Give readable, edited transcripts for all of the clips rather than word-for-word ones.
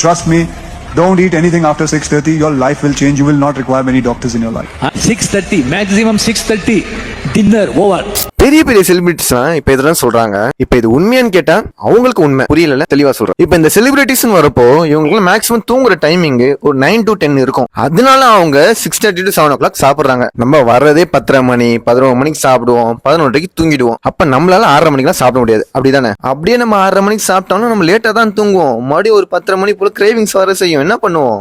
Trust me, don't eat anything after 6:30. Your life will change. You will not require many doctors in your life. 6:30 maximum 6:30 dinner over. பெரிய பெரிய செலிபிரிட்டிஸ்லாம் இப்ப இதெல்லாம் சொல்றாங்க. இப்ப இது உண்மையான்னு கேட்டா அவங்களுக்கு உண்மை புரியல, தெளிவா சொல்றேன். இப்ப இந்த செலிபிரிட்டிஸ் வரப்போ இவங்களுக்கு மேக்ஸிமம் தூங்குற டைமிங் ஒரு 9 to 10 இருக்கும். அதனால அவங்க 6:30 to 7 o'clock சாப்பிடுறாங்க. நம்ம வர்றதே 10:30 மணி 11 மணிக்கு சாப்பிடுவோம், 11:30 தூங்கிடுவோம். அப்ப நம்மளால 6:30 மணிக்கெல்லாம் சாப்பிட முடியாது, அப்படிதானே? அப்படியே நம்ம 6:30 மணிக்கு சாப்பிட்டோம்னா நம்ம லேட்டா தான் தூங்குவோம். மறுபடியும் ஒரு 10:30 மணி போல கிரேவிங்ஸ் வர செய்யும். என்ன பண்ணுவோம்?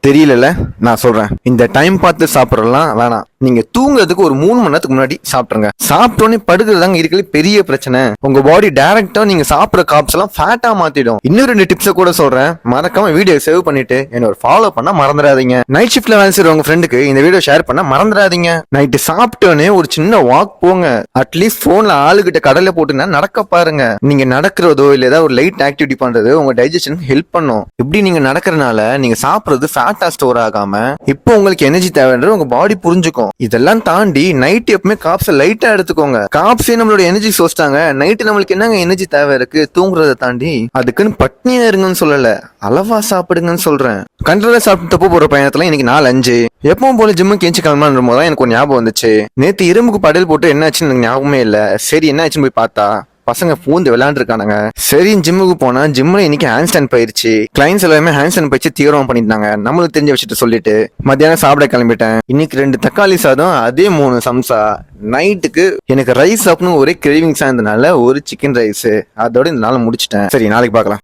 தெரியல, நான் சொல்றேன். இந்த டைம் பார்த்து சாப்பிடலாம் வேணாம். நீங்க தூங்குறதுக்கு ஒரு 3 மணி நேரத்துக்கு முன்னாடி சாப்பிட்டுருங்க. சாப்பிட்டோன்னே படுக்கிறதாங்க இருக்கிறது பெரிய பிரச்சனை. உங்க பாடி டைரக்டா நீங்க சாப்பிடுற காப்ஸ் எல்லாம் ஃபேட்டா மாத்திடும். இன்னும் 2 டிப்ஸை கூட சொல்றேன். மறக்காம வீடியோ சேவ் பண்ணிட்டு என்ன ஒரு ஃபாலோ பண்ண மறந்துடாதீங்க. நைட் ஷிஃப்ட்ல வேலை செய்யற உங்க ஃப்ரெண்டுக்கு இந்த வீடியோ ஷேர் பண்ண மறந்துடாதீங்க. நைட்டு சாப்பிட்டோன்னே ஒரு சின்ன வாக் போங்க. அட்லீஸ்ட் போன்ல ஆளுகிட்ட கடலை போட்டுனா நடக்க பாருங்க. நீங்க நடக்கிறதோ இல்ல ஏதாவது ஒரு லைட் ஆக்டிவிட்டி பண்றது உங்க டைஜஷன் ஹெல்ப் பண்ணும். இப்படி நீங்க நடக்கிறதுனால நீங்க சாப்பிடுறது ஃபேட்டா ஸ்டோர் ஆகாம இப்போ உங்களுக்கு எனர்ஜி தேவைன்றது உங்க பாடி புரிஞ்சுக்கும். இதெல்லாம் தாண்டி நைட் எப்பவுமே காப்ஸ் லைட்டா எடுத்துக்கோங்க. காப்ஸே நம்மளோட எனர்ஜி சோர்ஸ் தாங்க. நைட்டு நம்மளுக்கு என்னங்க எனர்ஜி தேவை இருக்கு தூங்குறதை தாண்டி? அதுக்குன்னு பட்னியா இருங்கன்னு சொல்லல, அளவா சாப்பிடுங்கன்னு சொல்றேன். கண்ட்ரோலா சாப்பிட்டு தப்பு போற பயணத்துல இன்னைக்கு 4-5 எப்பவும் போல ஜிம்முக்கு எஞ்சி கிளம்புற போதுதான் எனக்கு ஒரு ஞாபகம் வந்துச்சு. நேத்து இரும்புக்கு படையல் போட்டு என்ன ஆச்சுன்னு எனக்கு ஞாபகமே இல்ல. சரி என்ன ஆச்சுன்னு போய் பார்த்தா பசங்க பூந்து விளையாண்டுருக்கானுங்க. சரி ஜிம்முக்கு போனா ஜிம்ல இன்னைக்கு ஹேண்ட் ஸ்டாண்ட் பயிற்சி. கிளைண்ட்ஸ் எல்லாமே ஹேண்ட் ஸ்டாண்ட் பயிற்சி தீவிரமா பண்ணிட்டாங்க. நம்மளுக்கு தெரிஞ்ச விஷயத்த சொல்லிட்டு மத்தியானம் சாப்பிட கிளம்பிட்டேன். இன்னைக்கு 2 தக்காளி சாதம், அதே 3 சம்சா. நைட்டுக்கு எனக்கு ரைஸ் சாப்பிடணும் ஒரே கிரேவிங்ஸா இருந்தனால ஒரு சிக்கன் ரைஸ். அதோட இந்த நாள் முடிச்சிட்டேன். சரி நாளைக்கு பார்க்கலாம்.